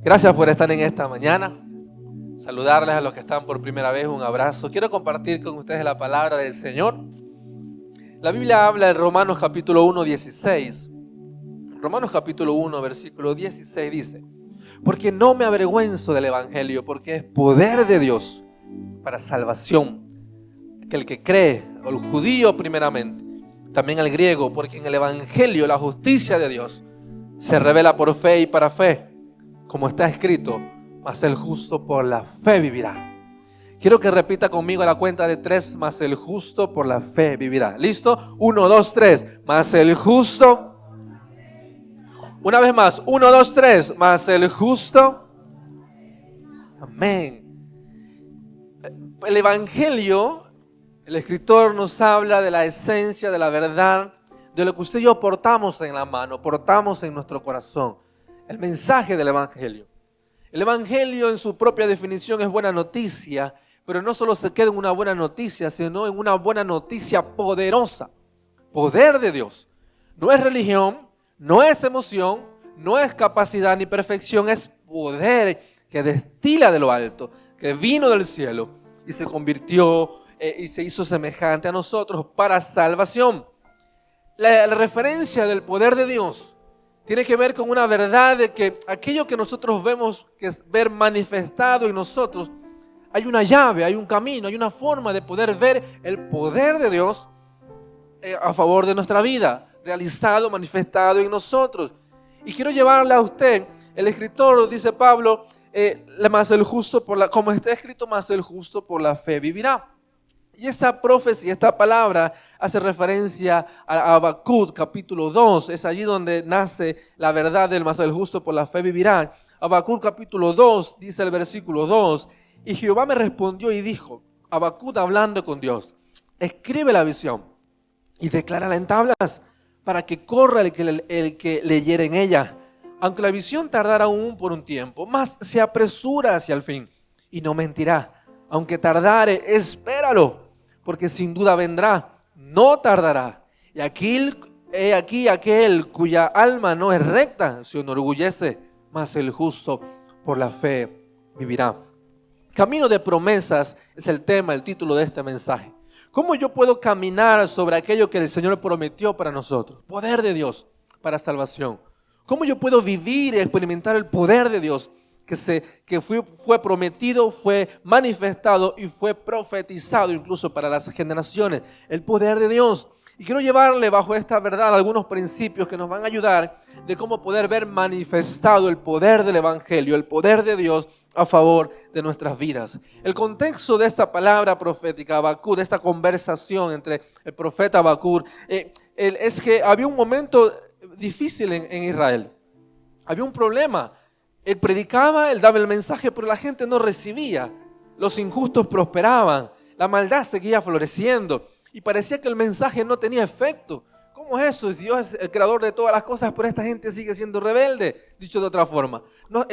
Gracias por estar en esta mañana. Saludarles a los que están por primera vez, un abrazo. Quiero compartir con ustedes la palabra del Señor. La Biblia habla en Romanos capítulo 1, 16. Romanos capítulo 1, versículo 16 dice: porque no me avergüenzo del Evangelio, porque es poder de Dios para salvación. Aquel que cree, al judío primeramente, también al griego, porque en el Evangelio la justicia de Dios se revela por fe y para fe, como está escrito, mas el justo por la fe vivirá. Quiero que repita conmigo a la cuenta de 3, mas el justo por la fe vivirá. ¿Listo? 1, 2, 3, mas el justo. Una vez más, 1, 2, 3, mas el justo. Amén. El Evangelio, el escritor nos habla de la esencia, de la verdad, de lo que usted y yo portamos en la mano, portamos en nuestro corazón. El mensaje del Evangelio. El Evangelio en su propia definición es buena noticia, pero no solo se queda en una buena noticia, sino en una buena noticia poderosa. Poder de Dios. No es religión, no es emoción, no es capacidad ni perfección, es poder que destila de lo alto, que vino del cielo y se convirtió y se hizo semejante a nosotros para salvación. La referencia del poder de Dios tiene que ver con una verdad de que aquello que nosotros vemos, que es ver manifestado en nosotros, hay una llave, hay un camino, hay una forma de poder ver el poder de Dios a favor de nuestra vida, realizado, manifestado en nosotros. Y quiero llevarle a usted, el escritor dice Pablo, más el justo como está escrito, más el justo por la fe vivirá. Y esa profecía, esta palabra hace referencia a Habacuc capítulo 2, es allí donde nace la verdad del más el justo por la fe vivirá. Habacuc capítulo 2 dice el versículo 2, y Jehová me respondió y dijo, Habacuc hablando con Dios, escribe la visión y declárala en tablas para que corra el que leyere en ella. Aunque la visión tardara aún por un tiempo, mas se apresura hacia el fin y no mentirá. Aunque tardare, espéralo, porque sin duda vendrá, no tardará. Y aquí aquel cuya alma no es recta se enorgullece, mas el justo por la fe vivirá. Camino de promesas es el tema, el título de este mensaje. ¿Cómo yo puedo caminar sobre aquello que el Señor prometió para nosotros? Poder de Dios para salvación. ¿Cómo yo puedo vivir y experimentar el poder de Dios que fue prometido, fue manifestado y fue profetizado incluso para las generaciones? El poder de Dios. Y quiero llevarle bajo esta verdad algunos principios que nos van a ayudar de cómo poder ver manifestado el poder del Evangelio, el poder de Dios a favor de nuestras vidas. El contexto de esta palabra profética, Habacuc, de esta conversación entre el profeta Habacuc, es que había un momento difícil en Israel. Había un problema. Él predicaba, él daba el mensaje, pero la gente no recibía. Los injustos prosperaban, la maldad seguía floreciendo y parecía que el mensaje no tenía efecto. ¿Cómo es eso? Dios es el creador de todas las cosas, pero esta gente sigue siendo rebelde. Dicho de otra forma, no,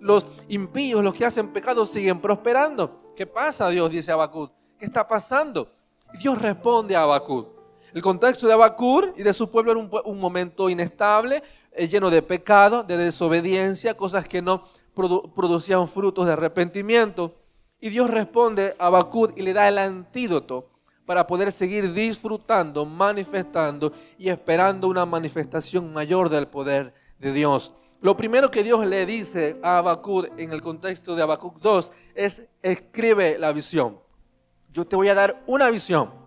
los impíos, los que hacen pecado, siguen prosperando. ¿Qué pasa, Dios? Dice Habacuc. ¿Qué está pasando? Y Dios responde a Habacuc. El contexto de Habacuc y de su pueblo era un momento inestable, lleno de pecado, de desobediencia, cosas que no producían frutos de arrepentimiento. Y Dios responde a Habacuc y le da el antídoto para poder seguir disfrutando, manifestando y esperando una manifestación mayor del poder de Dios. Lo primero que Dios le dice a Habacuc en el contexto de Habacuc 2 es: escribe la visión. Yo te voy a dar una visión.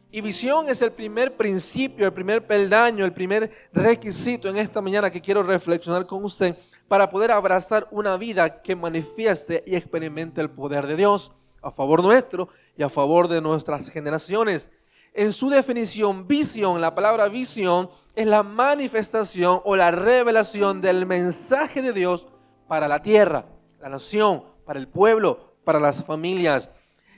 Y visión es el primer principio, el primer peldaño, el primer requisito en esta mañana que quiero reflexionar con usted para poder abrazar una vida que manifieste y experimente el poder de Dios a favor nuestro y a favor de nuestras generaciones. En su definición, visión, la palabra visión es la manifestación o la revelación del mensaje de Dios para la tierra, la nación, para el pueblo, para las familias.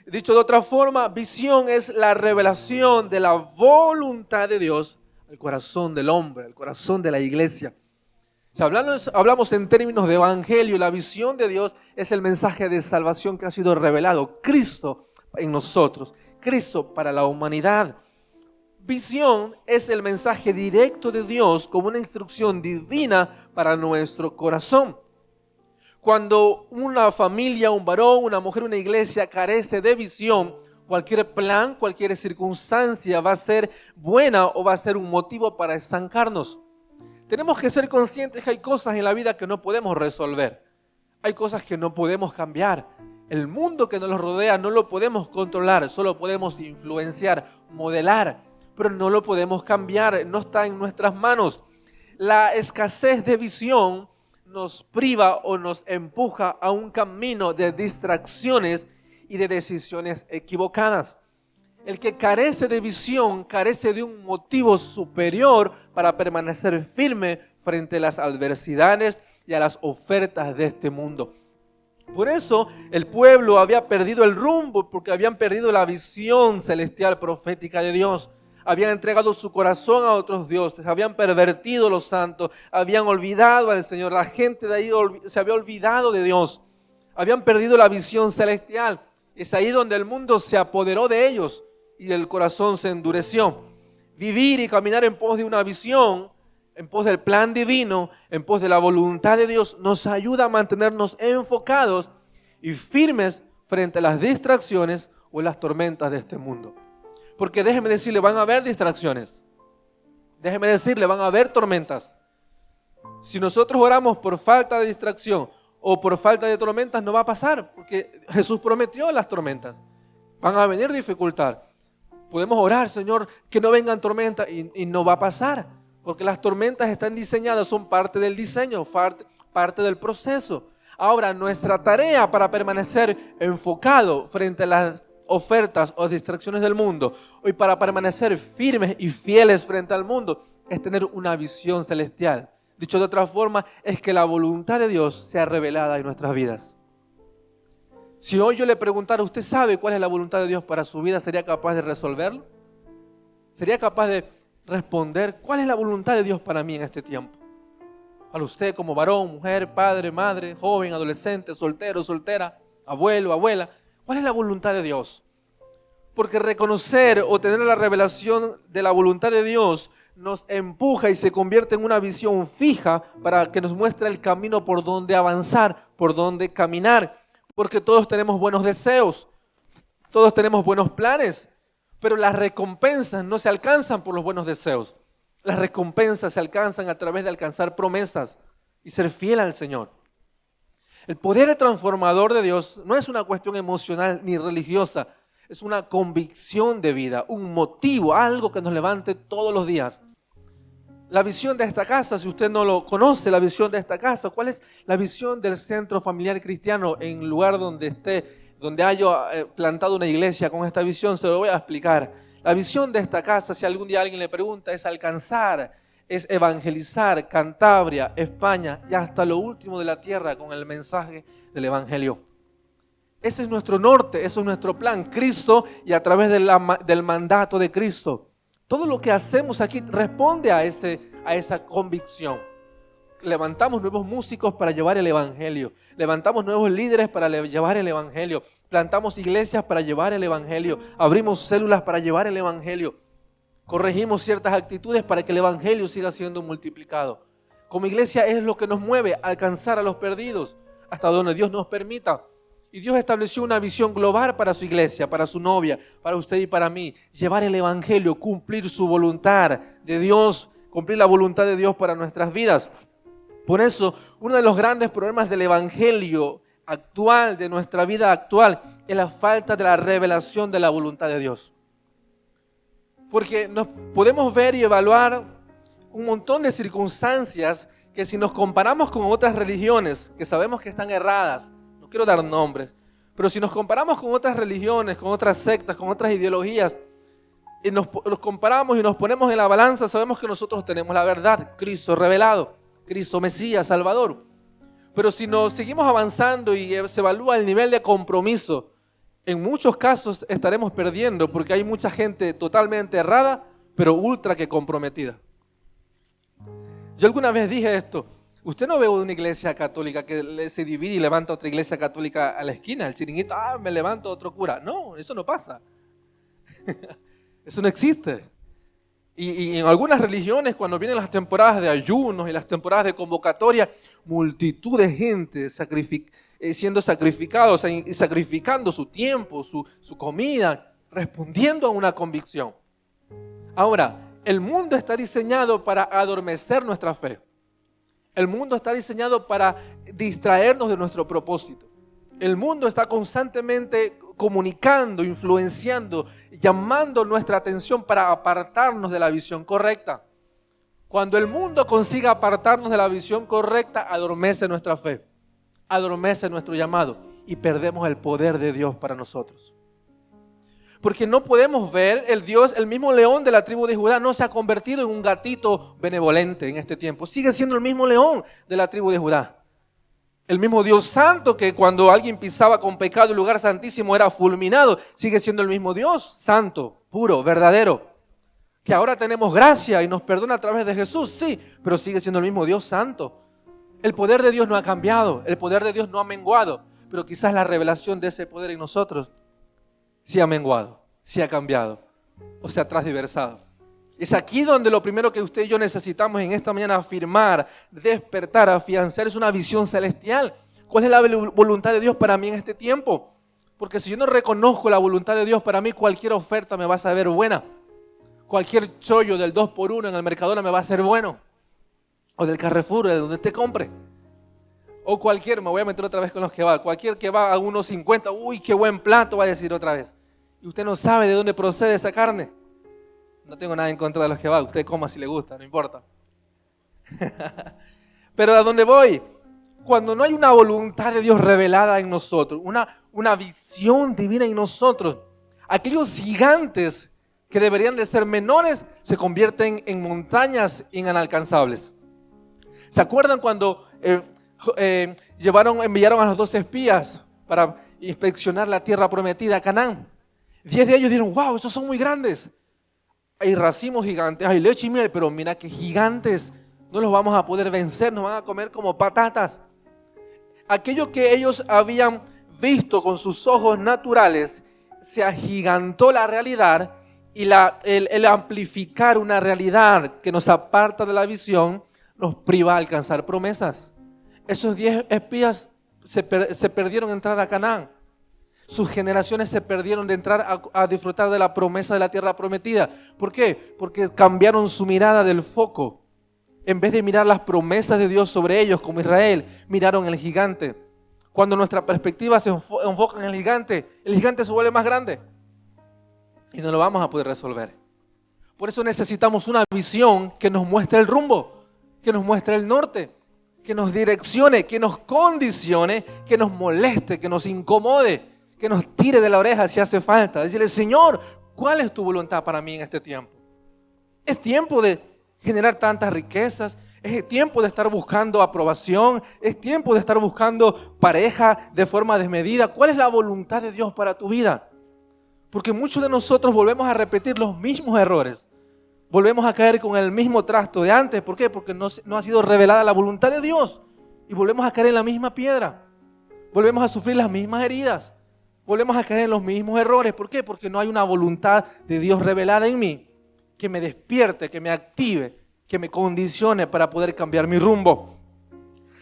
Dicho de otra forma, visión es la revelación de la voluntad de Dios al corazón del hombre, al corazón de la iglesia. Si hablamos en términos de evangelio, la visión de Dios es el mensaje de salvación que ha sido revelado, Cristo en nosotros, Cristo para la humanidad. Visión es el mensaje directo de Dios como una instrucción divina para nuestro corazón. Cuando una familia, un varón, una mujer, una iglesia carece de visión, cualquier plan, cualquier circunstancia va a ser buena o va a ser un motivo para estancarnos. Tenemos que ser conscientes que hay cosas en la vida que no podemos resolver. Hay cosas que no podemos cambiar. El mundo que nos rodea no lo podemos controlar, solo podemos influenciar, modelar, pero no lo podemos cambiar, no está en nuestras manos. La escasez de visión nos priva o nos empuja a un camino de distracciones y de decisiones equivocadas. El que carece de visión carece de un motivo superior para permanecer firme frente a las adversidades y a las ofertas de este mundo. Por eso el pueblo había perdido el rumbo, porque habían perdido la visión celestial profética de Dios. Habían entregado su corazón a otros dioses, habían pervertido los santos, habían olvidado al Señor. La gente de ahí se había olvidado de Dios. Habían perdido la visión celestial. Es ahí donde el mundo se apoderó de ellos y el corazón se endureció. Vivir y caminar en pos de una visión, en pos del plan divino, en pos de la voluntad de Dios, nos ayuda a mantenernos enfocados y firmes frente a las distracciones o las tormentas de este mundo. Porque déjeme decirle, van a haber distracciones. Déjeme decirle, van a haber tormentas. Si nosotros oramos por falta de distracción o por falta de tormentas, no va a pasar, porque Jesús prometió las tormentas. Van a venir dificultad. Podemos orar, Señor, que no vengan tormentas y no va a pasar, porque las tormentas están diseñadas, son parte del diseño, parte del proceso. Ahora, nuestra tarea para permanecer enfocado frente a las ofertas o distracciones del mundo y para permanecer firmes y fieles frente al mundo es tener una visión celestial. Dicho de otra forma, es que la voluntad de Dios sea revelada en nuestras vidas. Si hoy yo le preguntara, ¿usted sabe cuál es la voluntad de Dios para su vida? ¿Sería capaz de resolverlo? ¿Sería capaz de responder cuál es la voluntad de Dios para mí en este tiempo? Para usted como varón, mujer, padre, madre, joven, adolescente, soltero, soltera, abuelo, abuela, ¿cuál es la voluntad de Dios? Porque reconocer o tener la revelación de la voluntad de Dios nos empuja y se convierte en una visión fija para que nos muestre el camino por donde avanzar, por donde caminar. Porque todos tenemos buenos deseos, todos tenemos buenos planes, pero las recompensas no se alcanzan por los buenos deseos. Las recompensas se alcanzan a través de alcanzar promesas y ser fiel al Señor. El poder transformador de Dios no es una cuestión emocional ni religiosa, es una convicción de vida, un motivo, algo que nos levante todos los días. La visión de esta casa, si usted no lo conoce, la visión de esta casa, ¿cuál es la visión del Centro Familiar Cristiano en el lugar donde esté, donde haya plantado una iglesia con esta visión? Se lo voy a explicar. La visión de esta casa, si algún día alguien le pregunta, es alcanzar, es evangelizar Cantabria, España y hasta lo último de la tierra con el mensaje del Evangelio. Ese es nuestro norte, ese es nuestro plan, Cristo y a través del mandato de Cristo. Todo lo que hacemos aquí responde a esa convicción. Levantamos nuevos músicos para llevar el Evangelio. Levantamos nuevos líderes para llevar el Evangelio. Plantamos iglesias para llevar el Evangelio. Abrimos células para llevar el Evangelio. Corregimos ciertas actitudes para que el Evangelio siga siendo multiplicado. Como iglesia es lo que nos mueve, alcanzar a los perdidos, hasta donde Dios nos permita. Y Dios estableció una visión global para su iglesia, para su novia, para usted y para mí. Llevar el Evangelio, cumplir su voluntad de Dios, cumplir la voluntad de Dios para nuestras vidas. Por eso, uno de los grandes problemas del Evangelio actual, de nuestra vida actual, es la falta de la revelación de la voluntad de Dios. Porque nos podemos ver y evaluar un montón de circunstancias que si nos comparamos con otras religiones que sabemos que están erradas, no quiero dar nombres, pero si nos comparamos con otras religiones, con otras sectas, con otras ideologías, y nos comparamos y nos ponemos en la balanza, sabemos que nosotros tenemos la verdad, Cristo revelado, Cristo Mesías, Salvador. Pero si nos seguimos avanzando y se evalúa el nivel de compromiso, en muchos casos estaremos perdiendo porque hay mucha gente totalmente errada, pero ultra que comprometida. Yo alguna vez dije esto, usted no ve una iglesia católica que se divide y levanta otra iglesia católica a la esquina, el chiringuito, me levanto otro cura. No, eso no pasa. Eso no existe. Y en algunas religiones, cuando vienen las temporadas de ayunos y las temporadas de convocatoria, multitud de gente siendo sacrificados, sacrificando su tiempo, su comida, respondiendo a una convicción. Ahora, el mundo está diseñado para adormecer nuestra fe. El mundo está diseñado para distraernos de nuestro propósito. El mundo está constantemente comunicando, influenciando, llamando nuestra atención para apartarnos de la visión correcta. Cuando el mundo consiga apartarnos de la visión correcta, adormece nuestra fe, adormece nuestro llamado y perdemos el poder de Dios para nosotros. Porque no podemos ver el mismo león de la tribu de Judá no se ha convertido en un gatito benevolente en este tiempo. Sigue siendo el mismo león de la tribu de Judá. El mismo Dios santo que cuando alguien pisaba con pecado el lugar santísimo era fulminado, sigue siendo el mismo Dios santo, puro, verdadero. Que ahora tenemos gracia y nos perdona a través de Jesús, sí, pero sigue siendo el mismo Dios santo. El poder de Dios no ha cambiado, el poder de Dios no ha menguado, pero quizás la revelación de ese poder en nosotros sí ha menguado, sí ha cambiado o se ha transversado. Es aquí donde lo primero que usted y yo necesitamos en esta mañana afirmar, despertar, afianzar es una visión celestial. ¿Cuál es la voluntad de Dios para mí en este tiempo? Porque si yo no reconozco la voluntad de Dios para mí, cualquier oferta me va a saber buena. Cualquier chollo del 2x1 en el Mercadona me va a ser bueno. O del Carrefour, de donde te compre. O me voy a meter otra vez con los que va. Cualquier que va a 1.50, uy, qué buen plato, va a decir otra vez. Y usted no sabe de dónde procede esa carne. No tengo nada en contra de los que va, usted coma si le gusta, no importa. Pero ¿a dónde voy? Cuando no hay una voluntad de Dios revelada en nosotros, una visión divina en nosotros, aquellos gigantes que deberían de ser menores se convierten en montañas inalcanzables. ¿Se acuerdan cuando enviaron a los 12 espías para inspeccionar la tierra prometida, Canaán? 10 de ellos dijeron, wow, esos son muy grandes. Hay racimos gigantes, hay leche y miel, pero mira que gigantes, no los vamos a poder vencer, nos van a comer como patatas. Aquello que ellos habían visto con sus ojos naturales, se agigantó la realidad y el amplificar una realidad que nos aparta de la visión, nos priva de alcanzar promesas. Esos 10 espías se perdieron en entrar a Canaán. Sus generaciones se perdieron de entrar a disfrutar de la promesa de la tierra prometida. ¿Por qué? Porque cambiaron su mirada del foco. En vez de mirar las promesas de Dios sobre ellos como Israel, miraron el gigante. Cuando nuestra perspectiva se enfoca en el gigante se vuelve más grande. Y no lo vamos a poder resolver. Por eso necesitamos una visión que nos muestre el rumbo, que nos muestre el norte, que nos direccione, que nos condicione, que nos moleste, que nos incomode, que nos tire de la oreja si hace falta. Decirle, Señor, ¿cuál es tu voluntad para mí en este tiempo? Es tiempo de generar tantas riquezas, es tiempo de estar buscando aprobación, es tiempo de estar buscando pareja de forma desmedida. ¿Cuál es la voluntad de Dios para tu vida? Porque muchos de nosotros volvemos a repetir los mismos errores. Volvemos a caer con el mismo trasto de antes. ¿Por qué? Porque no ha sido revelada la voluntad de Dios. Y volvemos a caer en la misma piedra. Volvemos a sufrir las mismas heridas. Volvemos a caer en los mismos errores. ¿Por qué? Porque no hay una voluntad de Dios revelada en mí que me despierte, que me active, que me condicione para poder cambiar mi rumbo.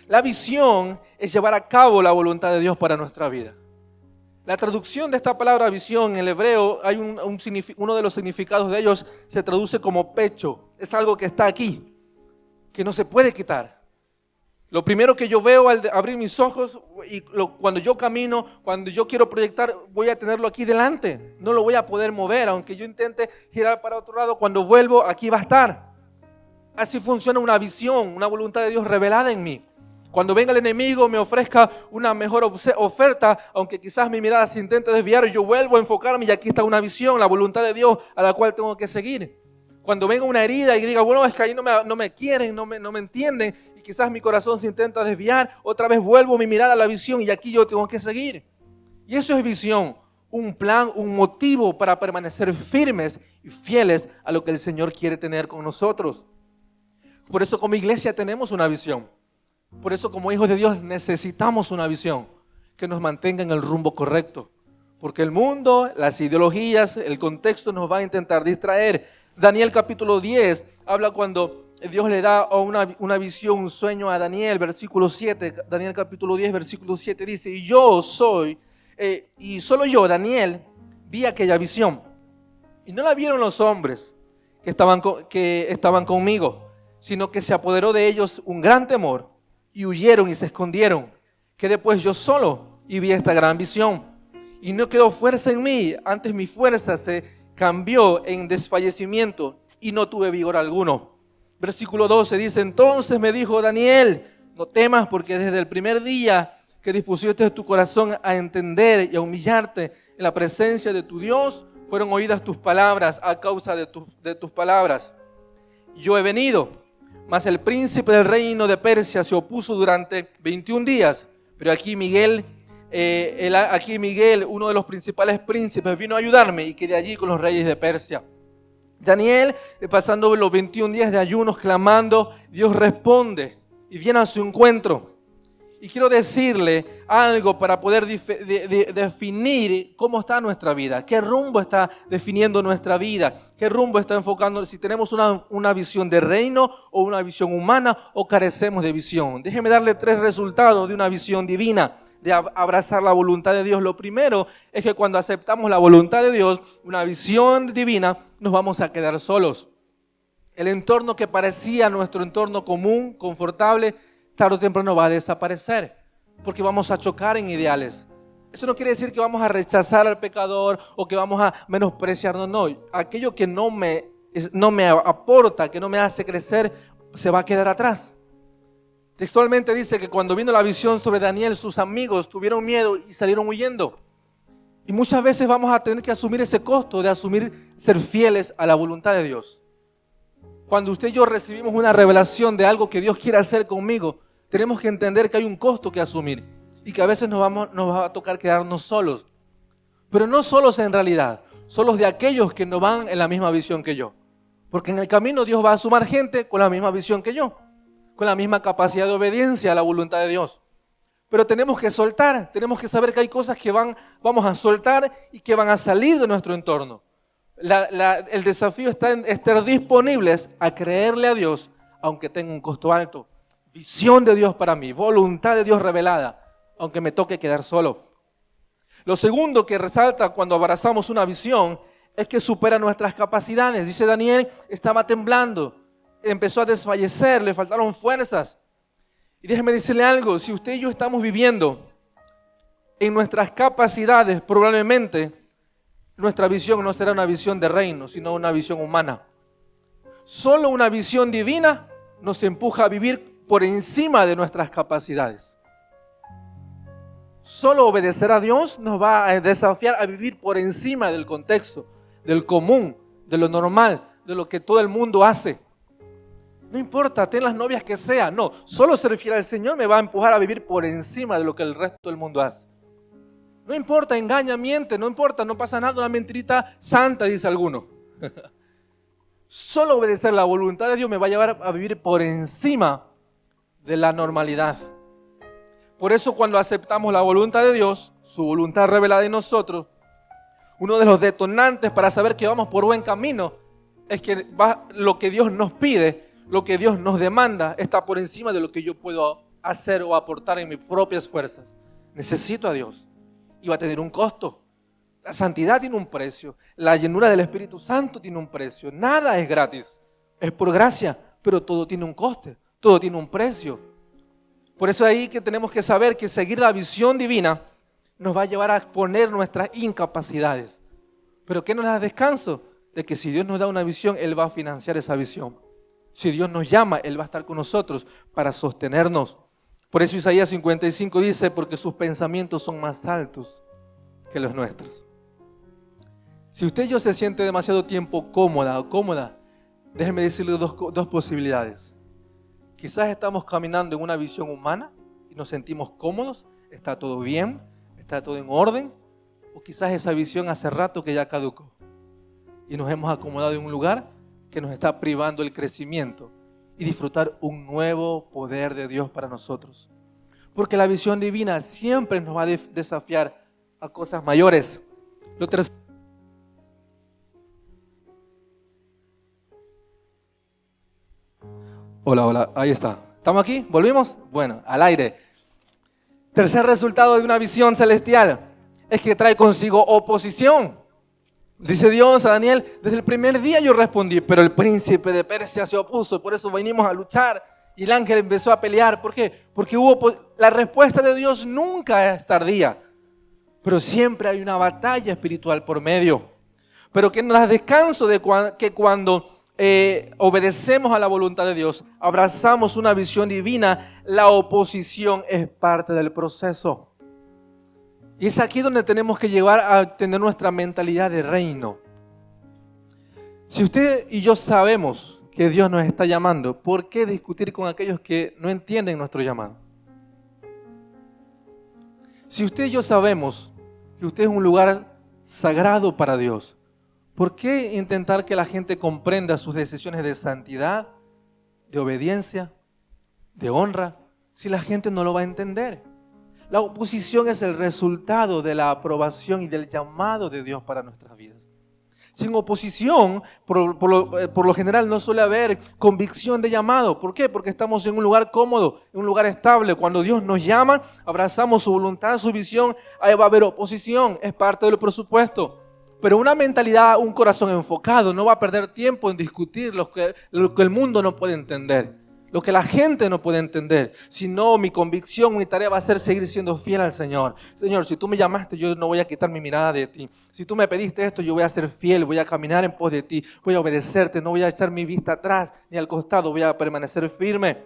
La visión es llevar a cabo la voluntad de Dios para nuestra vida. La traducción de esta palabra visión en el hebreo, hay uno de los significados de ellos se traduce como pecho. Es algo que está aquí, que no se puede quitar. Lo primero que yo veo al abrir mis ojos y cuando yo camino, cuando yo quiero proyectar, voy a tenerlo aquí delante. No lo voy a poder mover, aunque yo intente girar para otro lado, cuando vuelvo aquí va a estar. Así funciona una visión, una voluntad de Dios revelada en mí. Cuando venga el enemigo me ofrezca una mejor oferta, aunque quizás mi mirada se intente desviar, yo vuelvo a enfocarme y aquí está una visión, la voluntad de Dios a la cual tengo que seguir. Cuando venga una herida y diga, bueno, es que ahí no me quieren, no me entienden, y quizás mi corazón se intenta desviar, otra vez vuelvo mi mirada a la visión y aquí yo tengo que seguir. Y eso es visión, un plan, un motivo para permanecer firmes y fieles a lo que el Señor quiere tener con nosotros. Por eso como iglesia tenemos una visión. Por eso como hijos de Dios necesitamos una visión que nos mantenga en el rumbo correcto. Porque el mundo, las ideologías, el contexto nos va a intentar distraer. Daniel capítulo 10 habla cuando Dios le da una visión, un sueño a Daniel, versículo 7. Daniel capítulo 10, versículo 7 dice, y solo yo, Daniel, vi aquella visión. Y no la vieron los hombres que estaban conmigo, sino que se apoderó de ellos un gran temor y huyeron y se escondieron. Quedé pues yo solo y vi esta gran visión. Y no quedó fuerza en mí, antes mi fuerza se cambió en desfallecimiento y no tuve vigor alguno. Versículo 12 dice, entonces me dijo Daniel, no temas porque desde el primer día que dispusiste tu corazón a entender y a humillarte en la presencia de tu Dios, fueron oídas tus palabras a causa de tus palabras. Yo he venido, mas el príncipe del reino de Persia se opuso durante 21 días, pero aquí Miguel, uno de los principales príncipes, vino a ayudarme y quedé allí con los reyes de Persia. Daniel, pasando los 21 días de ayunos, clamando, Dios responde y viene a su encuentro. Y quiero decirle algo para poder definir cómo está nuestra vida, qué rumbo está definiendo nuestra vida, qué rumbo está enfocando, si tenemos una visión de reino o una visión humana o carecemos de visión. Déjeme darle 3 resultados de una visión divina, de abrazar la voluntad de Dios. Lo primero es que cuando aceptamos la voluntad de Dios, una visión divina, nos vamos a quedar solos. El entorno que parecía nuestro entorno común, confortable, tarde o temprano va a desaparecer, porque vamos a chocar en ideales. Eso no quiere decir que vamos a rechazar al pecador o que vamos a menospreciarnos, no. Aquello que no me aporta, que no me hace crecer, se va a quedar atrás. Textualmente dice que cuando vino la visión sobre Daniel, sus amigos tuvieron miedo y salieron huyendo. Y muchas veces vamos a tener que asumir ese costo de ser fieles a la voluntad de Dios. Cuando usted y yo recibimos una revelación de algo que Dios quiere hacer conmigo, tenemos que entender que hay un costo que asumir y que a veces nos va a tocar quedarnos solos. Pero no solos en realidad, solos de aquellos que no van en la misma visión que yo. Porque en el camino Dios va a sumar gente con la misma visión que yo, con la misma capacidad de obediencia a la voluntad de Dios. Pero tenemos que soltar, tenemos que saber que hay cosas que vamos a soltar y que van a salir de nuestro entorno. El desafío está en estar disponibles a creerle a Dios, aunque tenga un costo alto. Visión de Dios para mí, voluntad de Dios revelada, aunque me toque quedar solo. Lo segundo que resalta cuando abrazamos una visión es que supera nuestras capacidades. Dice Daniel, estaba temblando, empezó a desfallecer, le faltaron fuerzas. Y déjeme decirle algo, si usted y yo estamos viviendo en nuestras capacidades, probablemente nuestra visión no será una visión de reino, sino una visión humana. Solo una visión divina nos empuja a vivir por encima de nuestras capacidades. Solo obedecer a Dios nos va a desafiar a vivir por encima del contexto, del común, de lo normal, de lo que todo el mundo hace. No importa, ten las novias que sea, no, solo ser fiel al Señor me va a empujar a vivir por encima de lo que el resto del mundo hace. No importa, engaña, miente, no importa, no pasa nada, una mentirita santa, dice alguno. Solo obedecer la voluntad de Dios me va a llevar a vivir por encima de la normalidad. Por eso cuando aceptamos la voluntad de Dios, su voluntad revelada en nosotros, uno de los detonantes para saber que vamos por buen camino es que lo que Dios nos pide, lo que Dios nos demanda, está por encima de lo que yo puedo hacer o aportar en mis propias fuerzas. Necesito a Dios y va a tener un costo. La santidad tiene un precio, la llenura del Espíritu Santo tiene un precio. Nada es gratis, es por gracia, pero todo tiene un coste, todo tiene un precio. Por eso ahí que tenemos que saber que seguir la visión divina nos va a llevar a exponer nuestras incapacidades. ¿Pero qué nos da descanso? De que si Dios nos da una visión, Él va a financiar esa visión. Si Dios nos llama, Él va a estar con nosotros para sostenernos. Por eso Isaías 55 dice, porque sus pensamientos son más altos que los nuestros. Si usted y yo se siente demasiado tiempo cómoda o cómoda, déjeme decirle dos posibilidades. Quizás estamos caminando en una visión humana y nos sentimos cómodos, está todo bien, está todo en orden, o quizás esa visión hace rato que ya caducó y nos hemos acomodado en un lugar que nos está privando el crecimiento y disfrutar un nuevo poder de Dios para nosotros. Porque la visión divina siempre nos va a desafiar a cosas mayores. Lo tercero, Hola, hola, ahí está. ¿Estamos aquí? ¿Volvimos? Bueno, al aire. Tercer resultado de una visión celestial es que trae consigo oposición. Dice Dios a Daniel, desde el primer día yo respondí, pero el príncipe de Persia se opuso, por eso venimos a luchar. Y el ángel empezó a pelear. ¿Por qué? Porque la respuesta de Dios nunca es tardía, pero siempre hay una batalla espiritual por medio. Pero que nos descanso de que cuando obedecemos a la voluntad de Dios, abrazamos una visión divina, la oposición es parte del proceso. Y es aquí donde tenemos que llevar a tener nuestra mentalidad de reino. Si usted y yo sabemos que Dios nos está llamando, ¿por qué discutir con aquellos que no entienden nuestro llamado? Si usted y yo sabemos que usted es un lugar sagrado para Dios, ¿por qué intentar que la gente comprenda sus decisiones de santidad, de obediencia, de honra, si la gente no lo va a entender? La oposición es el resultado de la aprobación y del llamado de Dios para nuestras vidas. Sin oposición, por lo general no suele haber convicción de llamado. ¿Por qué? Porque estamos en un lugar cómodo, en un lugar estable. Cuando Dios nos llama, abrazamos su voluntad, su visión, ahí va a haber oposición, es parte del presupuesto. Pero una mentalidad, un corazón enfocado no va a perder tiempo en discutir lo que el mundo no puede entender, lo que la gente no puede entender. Sino mi convicción, mi tarea va a ser seguir siendo fiel al Señor. Señor, si tú me llamaste, yo no voy a quitar mi mirada de ti. Si tú me pediste esto, yo voy a ser fiel, voy a caminar en pos de ti, voy a obedecerte, no voy a echar mi vista atrás ni al costado, voy a permanecer firme.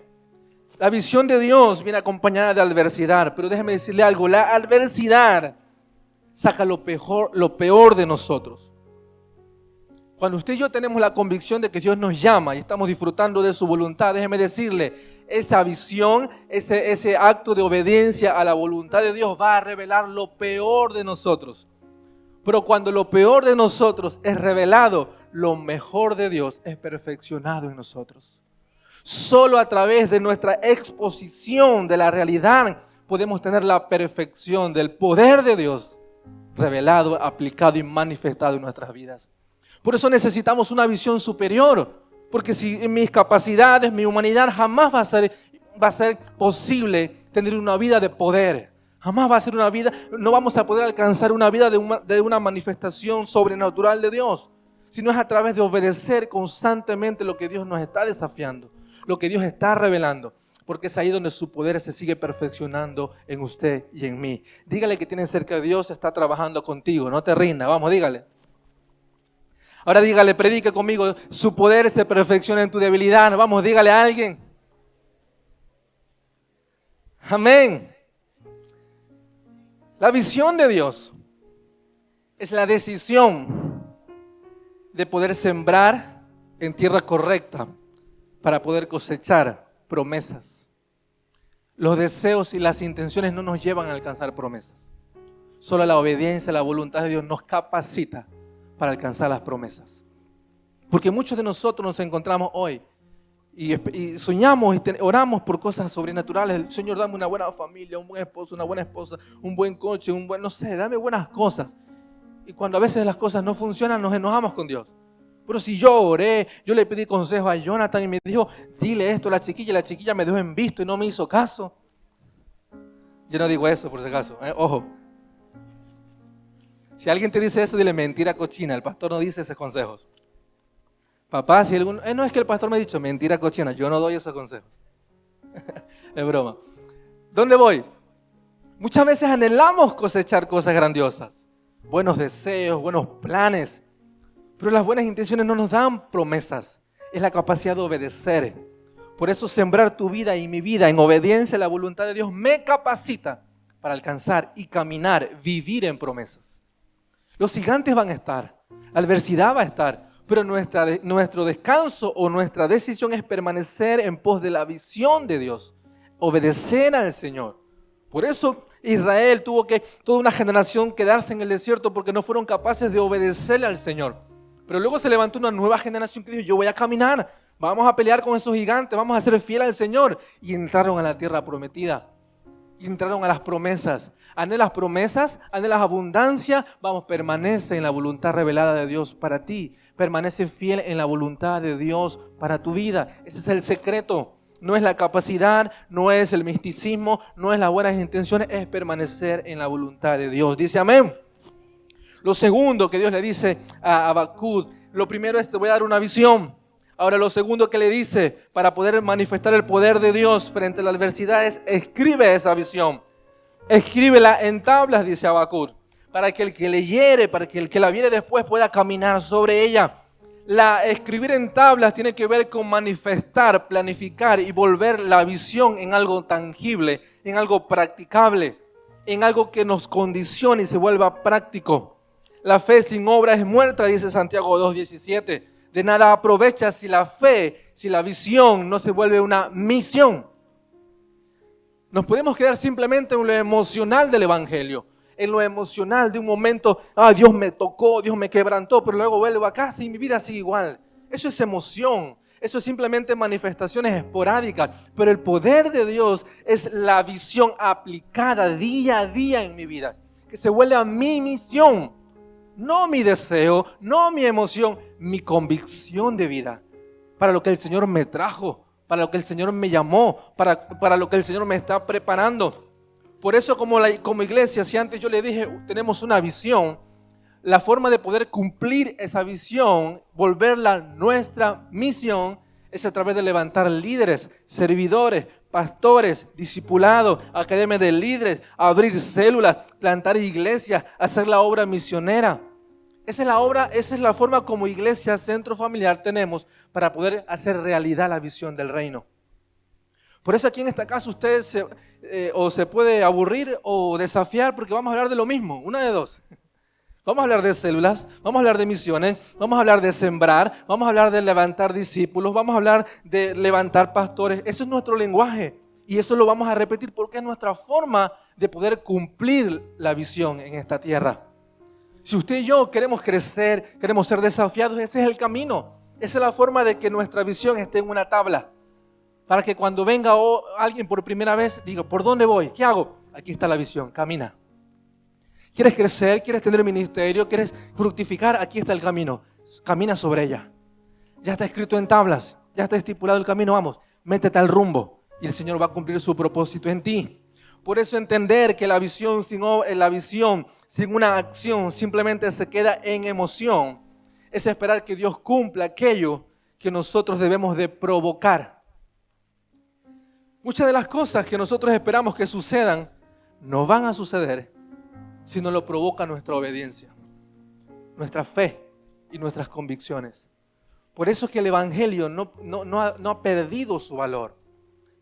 La visión de Dios viene acompañada de adversidad, pero déjeme decirle algo, la adversidad saca lo peor de nosotros. Cuando usted y yo tenemos la convicción de que Dios nos llama y estamos disfrutando de su voluntad, déjeme decirle, esa visión, ese acto de obediencia a la voluntad de Dios va a revelar lo peor de nosotros. Pero cuando lo peor de nosotros es revelado, lo mejor de Dios es perfeccionado en nosotros. Solo a través de nuestra exposición de la realidad podemos tener la perfección del poder de Dios revelado, aplicado y manifestado en nuestras vidas. Por eso necesitamos una visión superior, porque si en mis capacidades, mi humanidad, jamás va a ser posible tener una vida de poder. Jamás va a ser una vida, no vamos a poder alcanzar una vida de una manifestación sobrenatural de Dios, sino es a través de obedecer constantemente lo que Dios nos está desafiando, lo que Dios está revelando, porque es ahí donde su poder se sigue perfeccionando en usted y en mí. Dígale que tiene cerca de Dios, está trabajando contigo, no te rinda, vamos, dígale. Ahora dígale, predique conmigo, su poder se perfecciona en tu debilidad. Vamos, dígale a alguien. Amén. La visión de Dios es la decisión de poder sembrar en tierra correcta para poder cosechar promesas. Los deseos y las intenciones no nos llevan a alcanzar promesas. Solo la obediencia, la voluntad de Dios nos capacita para alcanzar las promesas. Porque muchos de nosotros nos encontramos hoy y soñamos y oramos por cosas sobrenaturales. Señor, dame una buena familia, un buen esposo, una buena esposa, un buen coche, no sé, dame buenas cosas. Y cuando a veces las cosas no funcionan, nos enojamos con Dios. Pero si yo oré, yo le pedí consejo a Jonathan y me dijo, dile esto a la chiquilla me dejó en visto y no me hizo caso. Yo no digo eso por si acaso, ojo. Si alguien te dice eso, dile mentira cochina. El pastor no dice esos consejos. Papá, si alguno... no es que el pastor me ha dicho mentira cochina. Yo no doy esos consejos. Es broma. ¿Dónde voy? Muchas veces anhelamos cosechar cosas grandiosas. Buenos deseos, buenos planes. Pero las buenas intenciones no nos dan promesas. Es la capacidad de obedecer. Por eso sembrar tu vida y mi vida en obediencia a la voluntad de Dios me capacita para alcanzar y caminar, vivir en promesas. Los gigantes van a estar, la adversidad va a estar, pero nuestro descanso o nuestra decisión es permanecer en pos de la visión de Dios, obedecer al Señor. Por eso Israel tuvo que, toda una generación, quedarse en el desierto porque no fueron capaces de obedecerle al Señor. Pero luego se levantó una nueva generación que dijo, yo voy a caminar, vamos a pelear con esos gigantes, vamos a ser fieles al Señor. Y entraron a la tierra prometida. y entraron a las promesas. Anhelas promesas, anhelas abundancia, vamos, permanece en la voluntad revelada de Dios para ti. Permanece fiel en la voluntad de Dios para tu vida. Ese es el secreto. No es la capacidad, no es el misticismo, no es las buenas intenciones, es permanecer en la voluntad de Dios. Dice amén. Lo segundo que Dios le dice a Habacuc, lo primero es: te voy a dar una visión. Ahora lo segundo que le dice para poder manifestar el poder de Dios frente a la adversidad es: escribe esa visión. Escríbela en tablas, dice Habacuc, para que el que leyere, para que el que la viere después pueda caminar sobre ella. Escribir en tablas tiene que ver con manifestar, planificar y volver la visión en algo tangible, en algo practicable, en algo que nos condicione y se vuelva práctico. La fe sin obra es muerta, dice Santiago 2:17. De nada aprovecha si la fe, si la visión no se vuelve una misión. Nos podemos quedar simplemente en lo emocional del evangelio, en lo emocional de un momento: Dios me tocó, Dios me quebrantó, pero luego vuelvo a casa y mi vida sigue igual. Eso es emoción, eso es simplemente manifestaciones esporádicas, pero el poder de Dios es la visión aplicada día a día en mi vida, que se vuelve a mi misión, no mi deseo, no mi emoción, mi convicción de vida, para lo que el Señor me trajo, para lo que el Señor me llamó, para lo que el Señor me está preparando. Por eso como iglesia, si antes yo le dije, tenemos una visión, la forma de poder cumplir esa visión, volverla nuestra misión, es a través de levantar líderes, servidores, pastores, discipulados, academias de líderes, abrir células, plantar iglesias, hacer la obra misionera. Esa es la forma como iglesia Centro Familiar tenemos para poder hacer realidad la visión del reino. Por eso aquí en esta casa usted se puede aburrir o desafiar, porque vamos a hablar de lo mismo, una de dos. Vamos a hablar de células, vamos a hablar de misiones, vamos a hablar de sembrar, vamos a hablar de levantar discípulos, vamos a hablar de levantar pastores. Eso es nuestro lenguaje y eso lo vamos a repetir porque es nuestra forma de poder cumplir la visión en esta tierra. Si usted y yo queremos crecer, queremos ser desafiados, ese es el camino. Esa es la forma de que nuestra visión esté en una tabla. Para que cuando venga alguien por primera vez, diga: ¿por dónde voy? ¿Qué hago? Aquí está la visión, camina. ¿Quieres crecer? ¿Quieres tener ministerio? ¿Quieres fructificar? Aquí está el camino. Camina sobre ella. Ya está escrito en tablas, ya está estipulado el camino, vamos, métete al rumbo y el Señor va a cumplir su propósito en ti. Por eso entender que la visión sin una acción simplemente se queda en emoción, es esperar que Dios cumpla aquello que nosotros debemos de provocar. Muchas de las cosas que nosotros esperamos que sucedan no van a suceder si no lo provoca nuestra obediencia, nuestra fe y nuestras convicciones. Por eso es que el Evangelio no ha perdido su valor,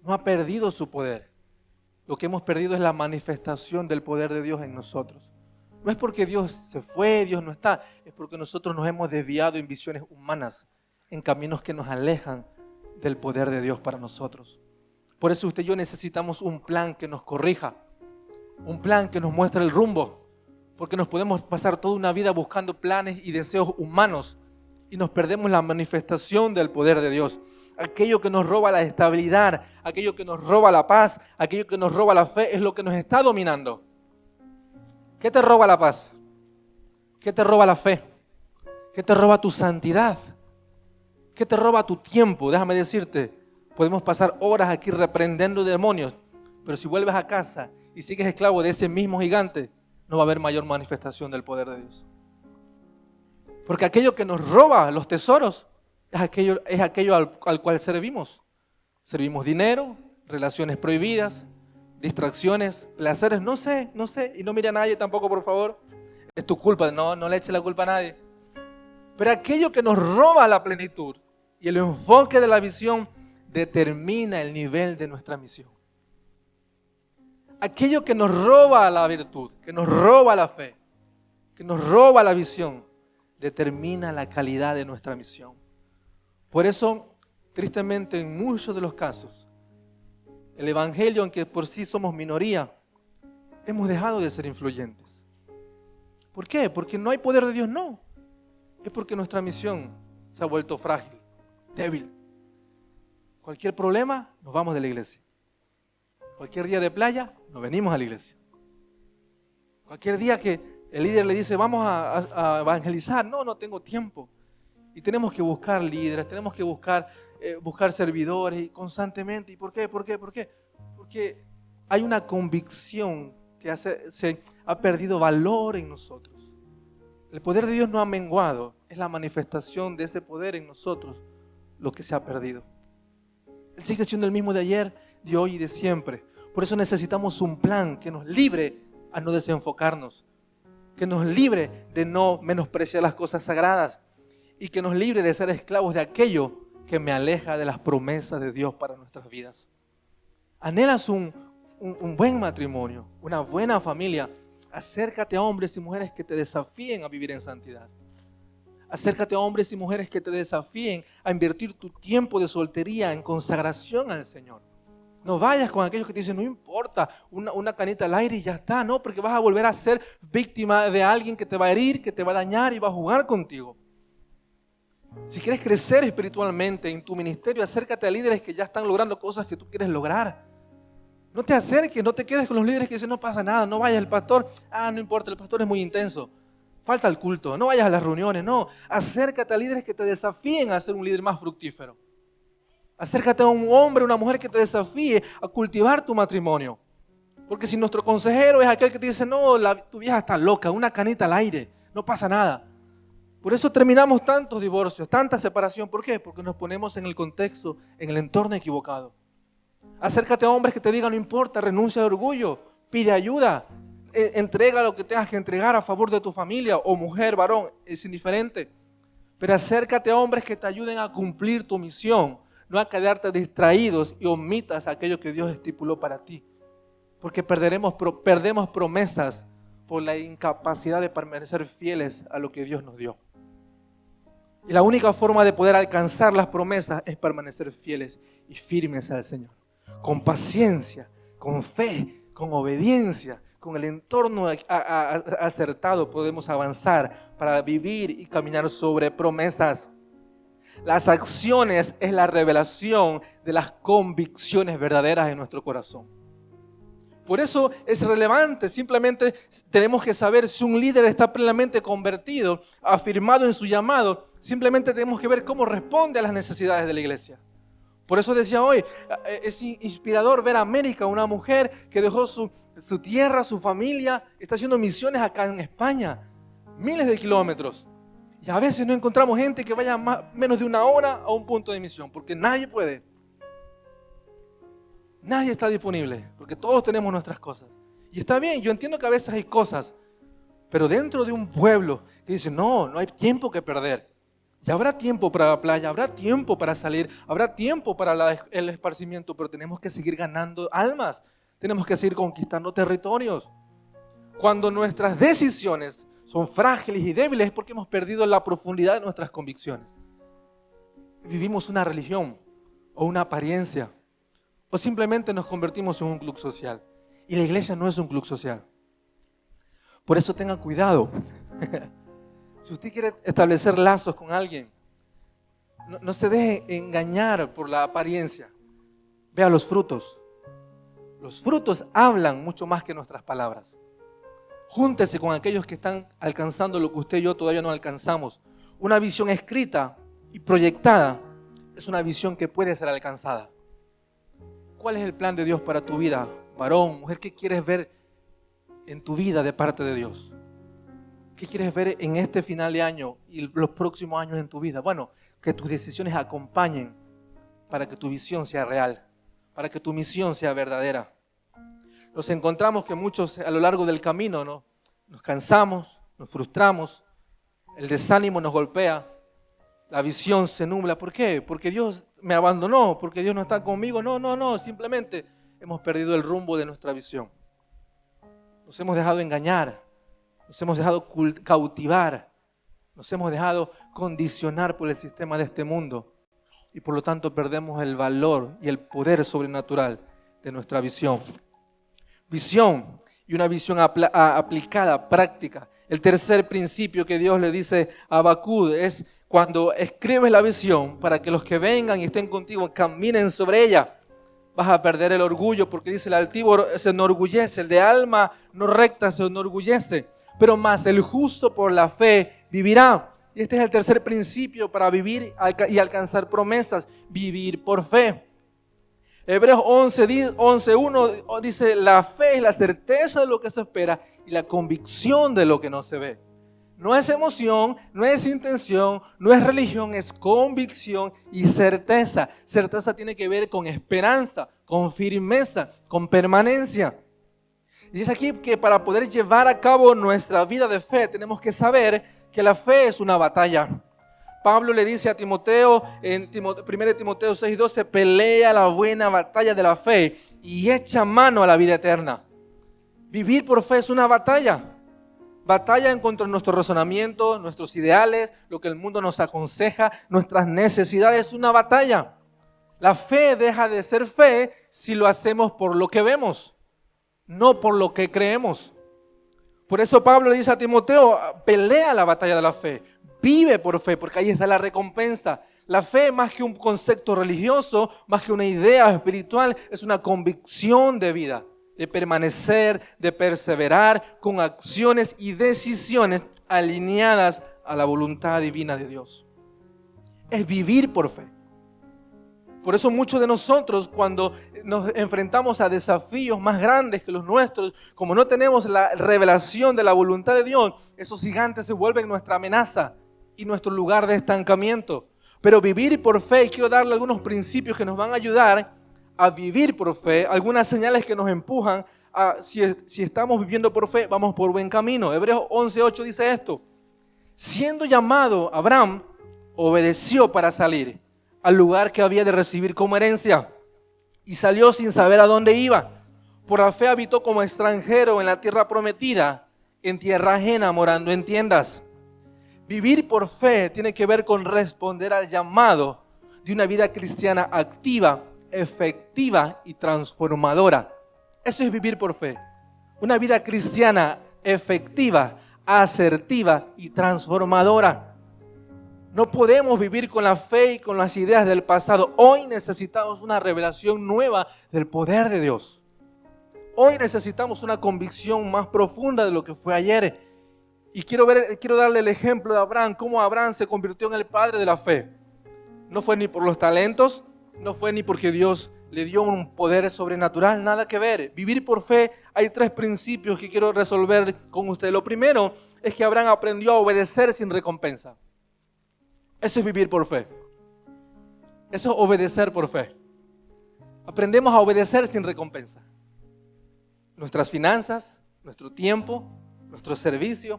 no ha perdido su poder. Lo que hemos perdido es la manifestación del poder de Dios en nosotros. No es porque Dios se fue, Dios no está, es porque nosotros nos hemos desviado en visiones humanas, en caminos que nos alejan del poder de Dios para nosotros. Por eso usted y yo necesitamos un plan que nos corrija, un plan que nos muestre el rumbo, porque nos podemos pasar toda una vida buscando planes y deseos humanos y nos perdemos la manifestación del poder de Dios. Aquello que nos roba la estabilidad, aquello que nos roba la paz, aquello que nos roba la fe es lo que nos está dominando. ¿Qué te roba la paz? ¿Qué te roba la fe? ¿Qué te roba tu santidad? ¿Qué te roba tu tiempo? Déjame decirte, podemos pasar horas aquí reprendiendo demonios, pero si vuelves a casa y sigues esclavo de ese mismo gigante, no va a haber mayor manifestación del poder de Dios. Porque aquello que nos roba los tesoros es aquello al cual servimos. Servimos dinero, relaciones prohibidas, distracciones, placeres, no sé, y no mire a nadie tampoco, por favor. Es tu culpa, no le eche la culpa a nadie. Pero aquello que nos roba la plenitud y el enfoque de la visión determina el nivel de nuestra misión. Aquello que nos roba la virtud, que nos roba la fe, que nos roba la visión, determina la calidad de nuestra misión. Por eso, tristemente, en muchos de los casos, el Evangelio, aunque por sí somos minoría, hemos dejado de ser influyentes. ¿Por qué? Porque no hay poder de Dios, no. Es porque nuestra misión se ha vuelto frágil, débil. Cualquier problema, nos vamos de la iglesia. Cualquier día de playa, nos venimos a la iglesia. Cualquier día que el líder le dice, vamos a evangelizar, no tengo tiempo. Y tenemos que buscar líderes, tenemos que buscar servidores y constantemente. ¿Y por qué? Porque hay una convicción que se ha perdido valor en nosotros. El poder de Dios no ha menguado, es la manifestación de ese poder en nosotros lo que se ha perdido. Él sigue siendo el mismo de ayer, de hoy y de siempre. Por eso necesitamos un plan que nos libre a no desenfocarnos, que nos libre de no menospreciar las cosas sagradas y que nos libre de ser esclavos de aquello que me aleja de las promesas de Dios para nuestras vidas. ¿Anhelas un buen matrimonio, una buena familia? Acércate a hombres y mujeres que te desafíen a vivir en santidad. Acércate a hombres y mujeres que te desafíen a invertir tu tiempo de soltería en consagración al Señor. No vayas con aquellos que te dicen, no importa, una canita al aire y ya está, no, porque vas a volver a ser víctima de alguien que te va a herir, que te va a dañar y va a jugar contigo. Si quieres crecer espiritualmente en tu ministerio, acércate a líderes que ya están logrando cosas que tú quieres lograr. No te acerques, no te quedes con los líderes que dicen, no pasa nada, no vayas al pastor, no importa, el pastor es muy intenso. Falta el culto, no vayas a las reuniones, no. Acércate a líderes que te desafíen a ser un líder más fructífero. Acércate a un hombre, una mujer que te desafíe a cultivar tu matrimonio. Porque si nuestro consejero es aquel que te dice, no, tu vieja está loca, una canita al aire, no pasa nada. Por eso terminamos tantos divorcios, tanta separación. ¿Por qué? Porque nos ponemos en el contexto, en el entorno equivocado. Acércate a hombres que te digan, no importa, renuncia al orgullo, pide ayuda. Entrega lo que tengas que entregar a favor de tu familia, o mujer, varón, es indiferente. Pero acércate a hombres que te ayuden a cumplir tu misión, no a quedarte distraídos y omitas aquello que Dios estipuló para ti. Porque perdemos promesas por la incapacidad de permanecer fieles a lo que Dios nos dio. Y la única forma de poder alcanzar las promesas es permanecer fieles y firmes al Señor. Con paciencia, con fe, con obediencia, con el entorno acertado podemos avanzar para vivir y caminar sobre promesas. Las acciones es la revelación de las convicciones verdaderas en nuestro corazón. Por eso es relevante, simplemente tenemos que saber si un líder está plenamente convertido, afirmado en su llamado. Simplemente tenemos que ver cómo responde a las necesidades de la iglesia. Por eso decía hoy, es inspirador ver a América, una mujer que dejó su tierra, su familia, está haciendo misiones acá en España, miles de kilómetros. Y a veces no encontramos gente que vaya menos de una hora a un punto de misión, porque nadie puede. Nadie está disponible, porque todos tenemos nuestras cosas. Y está bien, yo entiendo que a veces hay cosas, pero dentro de un pueblo que dice, no hay tiempo que perder. Y habrá tiempo para la playa, habrá tiempo para salir, habrá tiempo para el esparcimiento, pero tenemos que seguir ganando almas, tenemos que seguir conquistando territorios. Cuando nuestras decisiones son frágiles y débiles es porque hemos perdido la profundidad de nuestras convicciones. Vivimos una religión o una apariencia, o simplemente nos convertimos en un club social. Y la iglesia no es un club social. Por eso tengan cuidado. Si usted quiere establecer lazos con alguien, no se deje engañar por la apariencia. Vea los frutos. Los frutos hablan mucho más que nuestras palabras. Júntese con aquellos que están alcanzando lo que usted y yo todavía no alcanzamos. Una visión escrita y proyectada es una visión que puede ser alcanzada. ¿Cuál es el plan de Dios para tu vida, varón, mujer? ¿Qué quieres ver en tu vida de parte de Dios? ¿Qué quieres ver en este final de año y los próximos años en tu vida? Bueno, que tus decisiones acompañen para que tu visión sea real, para que tu misión sea verdadera. Nos encontramos que muchos a lo largo del camino nos cansamos, nos frustramos, el desánimo nos golpea, la visión se nubla. ¿Por qué? Porque Dios me abandonó, porque Dios no está conmigo. No, simplemente hemos perdido el rumbo de nuestra visión. Nos hemos dejado engañar, nos hemos dejado cautivar, nos hemos dejado condicionar por el sistema de este mundo y por lo tanto perdemos el valor y el poder sobrenatural de nuestra visión. Visión y una visión aplicada, práctica. El tercer principio que Dios le dice a Habacuc es cuando escribes la visión para que los que vengan y estén contigo caminen sobre ella. vas a perder el orgullo, porque dice el altivo se enorgullece, el de alma no recta se enorgullece, pero más el justo por la fe vivirá. Y este es el tercer principio para vivir y alcanzar promesas, vivir por fe. Hebreos 11:1 dice, la fe es la certeza de lo que se espera y la convicción de lo que no se ve. No es emoción, no es intención, no es religión, es convicción y certeza. Certeza tiene que ver con esperanza, con firmeza, con permanencia. Y dice aquí que para poder llevar a cabo nuestra vida de fe tenemos que saber que la fe es una batalla. Pablo le dice a Timoteo en 1 Timoteo 6:12, pelea la buena batalla de la fe y echa mano a la vida eterna. Vivir por fe es una batalla. Batalla en contra de nuestro razonamiento, nuestros ideales, lo que el mundo nos aconseja, nuestras necesidades, es una batalla. La fe deja de ser fe si lo hacemos por lo que vemos, no por lo que creemos. Por eso Pablo le dice a Timoteo, pelea la batalla de la fe, vive por fe, porque ahí está la recompensa. La fe, más que un concepto religioso, más que una idea espiritual, es una convicción de vida, de permanecer, de perseverar con acciones y decisiones alineadas a la voluntad divina de Dios. Es vivir por fe. Por eso muchos de nosotros, cuando nos enfrentamos a desafíos más grandes que los nuestros, como no tenemos la revelación de la voluntad de Dios, esos gigantes se vuelven nuestra amenaza y nuestro lugar de estancamiento. Pero vivir por fe, y quiero darle algunos principios que nos van a ayudar a vivir por fe, algunas señales que nos empujan a, si estamos viviendo por fe, vamos por buen camino. Hebreos 11:8 dice esto: siendo llamado, Abraham obedeció para salir al lugar que había de recibir como herencia, y salió sin saber a dónde iba. Por la fe habitó como extranjero en la tierra prometida, en tierra ajena, morando en tiendas. Vivir por fe tiene que ver con responder al llamado de una vida cristiana activa, efectiva y transformadora. Eso es vivir por fe. Una vida cristiana efectiva, asertiva y transformadora. No podemos vivir con la fe y con las ideas del pasado. Hoy necesitamos una revelación nueva del poder de Dios. Hoy necesitamos una convicción más profunda de lo que fue ayer. Y quiero darle el ejemplo de Abraham, cómo Abraham se convirtió en el padre de la fe. No fue ni por los talentos, no fue ni porque Dios le dio un poder sobrenatural, nada que ver. Vivir por fe, hay 3 principios que quiero resolver con usted. Lo primero es que Abraham aprendió a obedecer sin recompensa. Eso es vivir por fe. Eso es obedecer por fe. Aprendemos a obedecer sin recompensa. Nuestras finanzas, nuestro tiempo, nuestro servicio,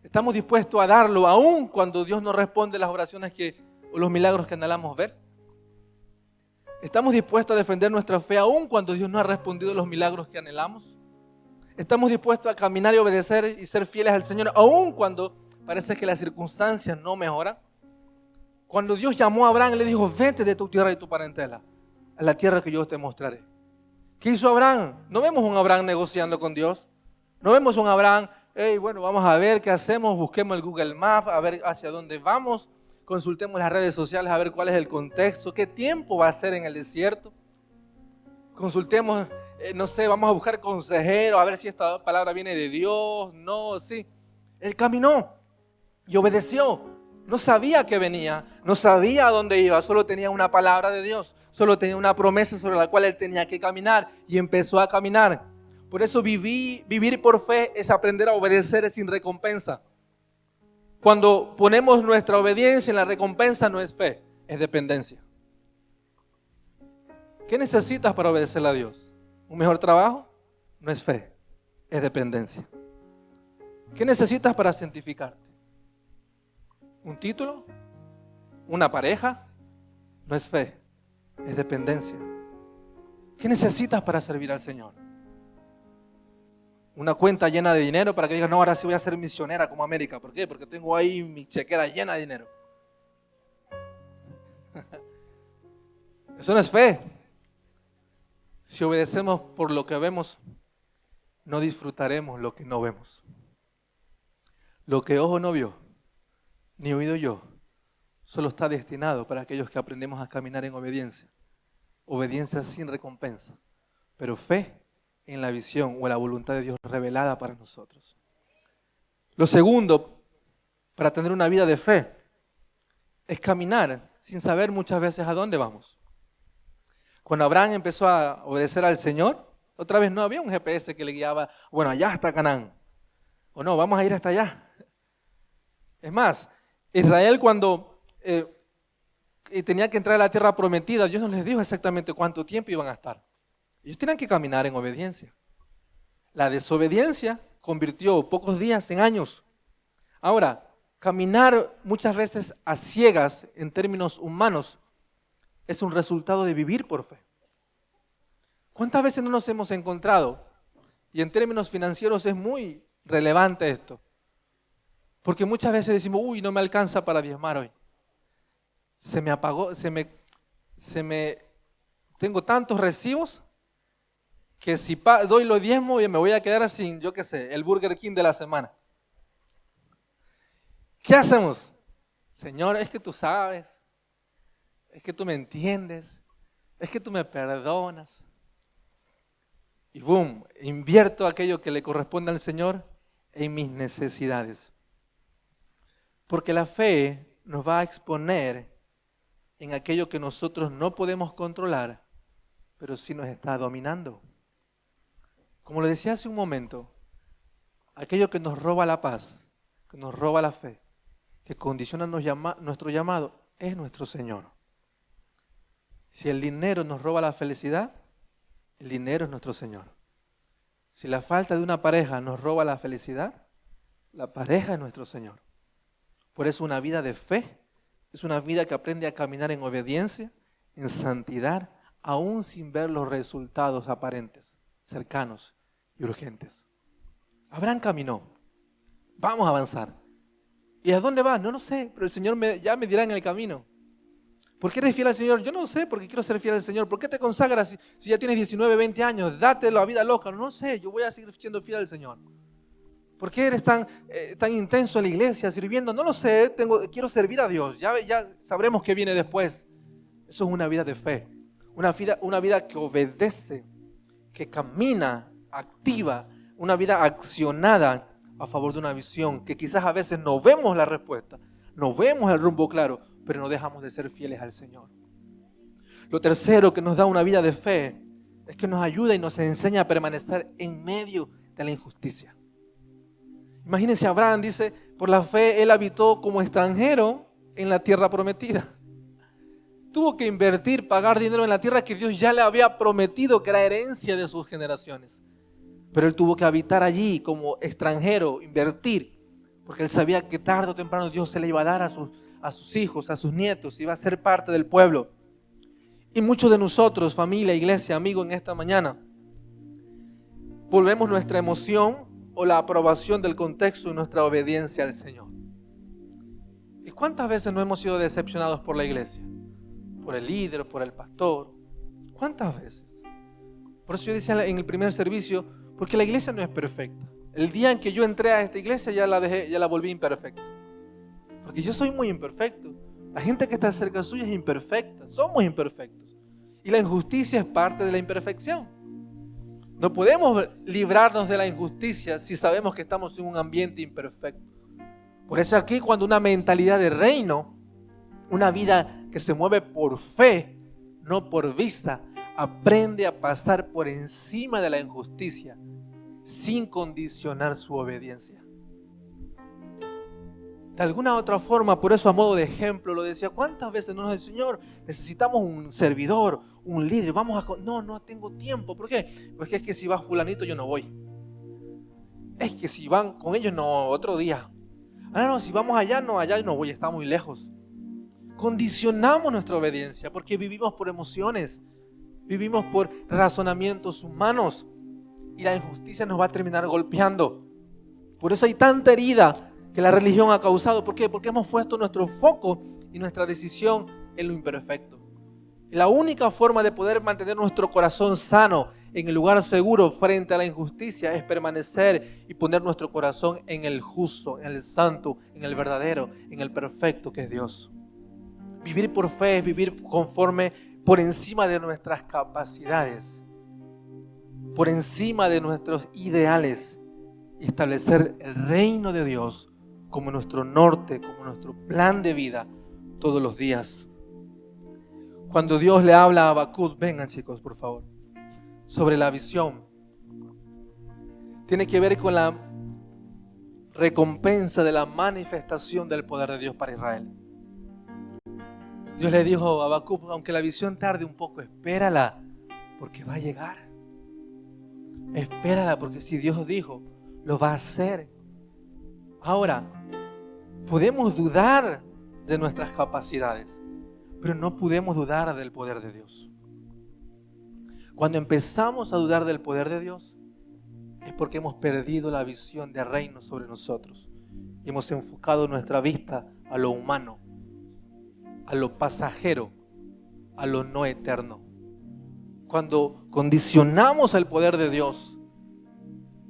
estamos dispuestos a darlo aún cuando Dios no responde las oraciones o los milagros que anhelamos ver. Estamos dispuestos a defender nuestra fe aún cuando Dios no ha respondido los milagros que anhelamos. Estamos dispuestos a caminar y obedecer y ser fieles al Señor aún cuando parece que las circunstancias no mejoran. Cuando Dios llamó a Abraham, le dijo, vete de tu tierra y tu parentela a la tierra que yo te mostraré. ¿Qué hizo Abraham? No vemos un Abraham negociando con Dios. No vemos un Abraham, bueno, vamos a ver qué hacemos, busquemos el Google Maps, a ver hacia dónde vamos, consultemos las redes sociales, a ver cuál es el contexto, qué tiempo va a ser en el desierto. Consultemos, no sé, vamos a buscar consejeros, a ver si esta palabra viene de Dios, no, sí. Él caminó y obedeció. No sabía que venía, no sabía a dónde iba, solo tenía una palabra de Dios, solo tenía una promesa sobre la cual él tenía que caminar y empezó a caminar. Por eso vivir por fe es aprender a obedecer sin recompensa. Cuando ponemos nuestra obediencia en la recompensa no es fe, es dependencia. ¿Qué necesitas para obedecerle a Dios? ¿Un mejor trabajo? No es fe, es dependencia. ¿Qué necesitas para santificarte? ¿Un título? ¿Una pareja? No es fe, es dependencia. ¿Qué necesitas para servir al Señor? ¿Una cuenta llena de dinero para que digas, no, ahora sí voy a ser misionera como América? ¿Por qué? Porque tengo ahí mi chequera llena de dinero. Eso no es fe. Si obedecemos por lo que vemos, no disfrutaremos lo que no vemos. Lo que ojo no vio, ni oído yo, solo está destinado para aquellos que aprendemos a caminar en obediencia. obediencia sin recompensa, pero fe en la visión o en la voluntad de Dios revelada para nosotros. Lo segundo, para tener una vida de fe, es caminar sin saber muchas veces a dónde vamos. Cuando Abraham empezó a obedecer al Señor, otra vez no había un GPS que le guiaba, bueno, allá está Canaán, o no, vamos a ir hasta allá. Es más, Israel cuando tenía que entrar a la tierra prometida, Dios no les dijo exactamente cuánto tiempo iban a estar. Ellos tenían que caminar en obediencia. La desobediencia convirtió pocos días en años. Ahora, caminar muchas veces a ciegas en términos humanos es un resultado de vivir por fe. ¿Cuántas veces no nos hemos encontrado? Y en términos financieros es muy relevante esto. Porque muchas veces decimos, uy, no me alcanza para diezmar hoy. Se me apagó, tengo tantos recibos que si doy los diezmos me voy a quedar sin, yo qué sé, el Burger King de la semana. ¿Qué hacemos? Señor, es que tú sabes, es que tú me entiendes, es que tú me perdonas. Y boom, invierto aquello que le corresponde al Señor en mis necesidades. Porque la fe nos va a exponer en aquello que nosotros no podemos controlar, pero sí nos está dominando. Como le decía hace un momento, aquello que nos roba la paz, que nos roba la fe, que condiciona nuestro llamado, es nuestro Señor. Si el dinero nos roba la felicidad, el dinero es nuestro Señor. Si la falta de una pareja nos roba la felicidad, la pareja es nuestro Señor. Por eso una vida de fe es una vida que aprende a caminar en obediencia, en santidad, aún sin ver los resultados aparentes, cercanos y urgentes. Abraham caminó. Vamos a avanzar. ¿Y a dónde vas? No lo sé, pero el Señor ya me dirá en el camino. ¿Por qué eres fiel al Señor? Yo no sé, porque quiero ser fiel al Señor. ¿Por qué te consagras si ya tienes 19, 20 años? Date la vida loca. No sé, yo voy a seguir siendo fiel al Señor. ¿Por qué eres tan intenso en la iglesia sirviendo? No lo sé, quiero servir a Dios. Ya sabremos qué viene después. Eso es una vida de fe. Una vida que obedece, que camina, activa. Una vida accionada a favor de una visión que quizás a veces no vemos la respuesta, no vemos el rumbo claro, pero no dejamos de ser fieles al Señor. Lo tercero que nos da una vida de fe es que nos ayuda y nos enseña a permanecer en medio de la injusticia. Imagínense, Abraham dice, por la fe él habitó como extranjero en la tierra prometida. Tuvo que invertir, pagar dinero en la tierra que Dios ya le había prometido que era herencia de sus generaciones. Pero él tuvo que habitar allí como extranjero, invertir, porque él sabía que tarde o temprano Dios se le iba a dar a sus hijos, a sus nietos, iba a ser parte del pueblo. Y muchos de nosotros, familia, iglesia, amigos, en esta mañana, volvemos nuestra emoción o la aprobación del contexto y nuestra obediencia al Señor. ¿Y cuántas veces no hemos sido decepcionados por la iglesia? Por el líder, por el pastor. ¿Cuántas veces? Por eso yo decía en el primer servicio, porque la iglesia no es perfecta. El día en que yo entré a esta iglesia ya la volví imperfecta. Porque yo soy muy imperfecto. La gente que está cerca suya es imperfecta. Somos imperfectos. Y la injusticia es parte de la imperfección. No podemos librarnos de la injusticia si sabemos que estamos en un ambiente imperfecto. Por eso aquí cuando una mentalidad de reino, una vida que se mueve por fe, no por vista, aprende a pasar por encima de la injusticia sin condicionar su obediencia. De alguna otra forma, por eso a modo de ejemplo lo decía, ¿cuántas veces no nos dice, Señor, necesitamos un servidor, un líder, no tengo tiempo? ¿Por qué? Porque es que si va fulanito yo no voy. Es que si van con ellos no, otro día. No, si vamos allá no voy, está muy lejos. Condicionamos nuestra obediencia porque vivimos por emociones, vivimos por razonamientos humanos y la injusticia nos va a terminar golpeando. Por eso hay tanta herida que la religión ha causado. ¿Por qué? Porque hemos puesto nuestro foco y nuestra decisión en lo imperfecto. Y la única forma de poder mantener nuestro corazón sano en el lugar seguro frente a la injusticia es permanecer y poner nuestro corazón en el justo, en el santo, en el verdadero, en el perfecto que es Dios. Vivir por fe es vivir conforme por encima de nuestras capacidades, por encima de nuestros ideales, y establecer el reino de Dios como nuestro norte, como nuestro plan de vida todos los días. Cuando Dios le habla a Habacuc, vengan chicos, por favor, sobre la visión, tiene que ver con la recompensa de la manifestación del poder de Dios para Israel. Dios le dijo a Habacuc, aunque la visión tarde un poco, espérala, porque va a llegar. Espérala, porque si Dios dijo, lo va a hacer. Ahora, podemos dudar de nuestras capacidades, pero no podemos dudar del poder de Dios. Cuando empezamos a dudar del poder de Dios, es porque hemos perdido la visión de reino sobre nosotros. Y hemos enfocado nuestra vista a lo humano, a lo pasajero, a lo no eterno. Cuando condicionamos el poder de Dios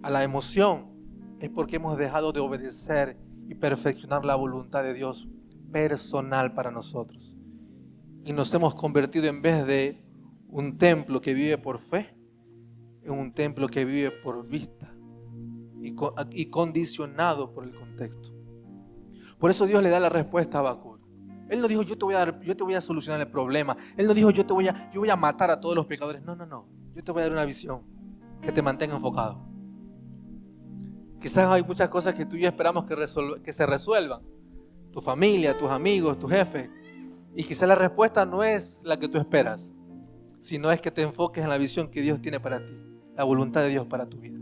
a la emoción, es porque hemos dejado de obedecer y perfeccionar la voluntad de Dios personal para nosotros. Y nos hemos convertido, en vez de un templo que vive por fe, en un templo que vive por vista y condicionado por el contexto. Por eso Dios le da la respuesta a Habacuc. Él no dijo, yo te voy a solucionar el problema. Él no dijo, yo voy a matar a todos los pecadores. No. Yo te voy a dar una visión que te mantenga enfocado. Quizás hay muchas cosas que tú y yo esperamos que se resuelvan. Tu familia, tus amigos, tu jefe. Y quizás la respuesta no es la que tú esperas, sino es que te enfoques en la visión que Dios tiene para ti, la voluntad de Dios para tu vida.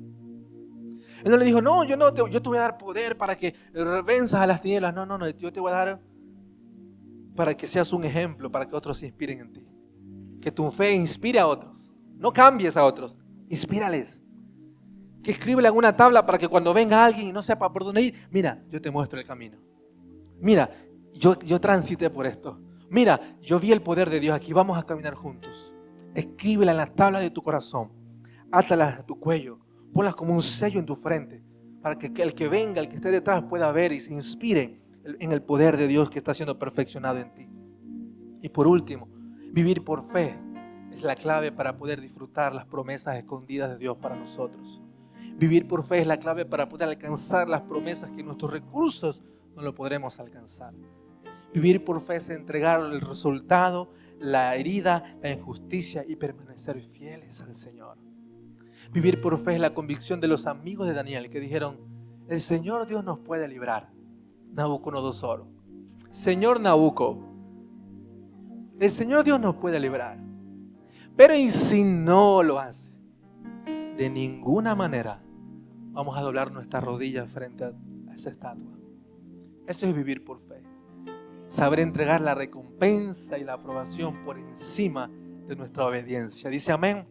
Él no le dijo, yo te voy a dar poder para que venzas a las tinieblas. No, yo te voy a dar para que seas un ejemplo, para que otros se inspiren en ti. Que tu fe inspire a otros. No cambies a otros, inspírales. Que escríbela en una tabla para que cuando venga alguien y no sepa por dónde ir, mira, yo te muestro el camino. Mira, yo transité por esto. Mira, yo vi el poder de Dios aquí, vamos a caminar juntos. Escríbela en la tabla de tu corazón, átalas a tu cuello, ponlas como un sello en tu frente, para que el que venga, el que esté detrás pueda ver y se inspire en el poder de Dios que está siendo perfeccionado en ti. Y por último, vivir por fe es la clave para poder disfrutar las promesas escondidas de Dios para nosotros. Vivir por fe es la clave para poder alcanzar las promesas que nuestros recursos no lo podremos alcanzar. Vivir por fe es entregar el resultado, la herida, la injusticia y permanecer fieles al Señor. Vivir por fe es la convicción de los amigos de Daniel que dijeron, el Señor Dios nos puede librar. Nabucodonosor, Señor Nabucco, el Señor Dios nos puede librar. Pero ¿y si no lo hace? De ninguna manera vamos a doblar nuestras rodillas frente a esa estatua. Eso es vivir por fe. Saber entregar la recompensa y la aprobación por encima de nuestra obediencia. Dice amén.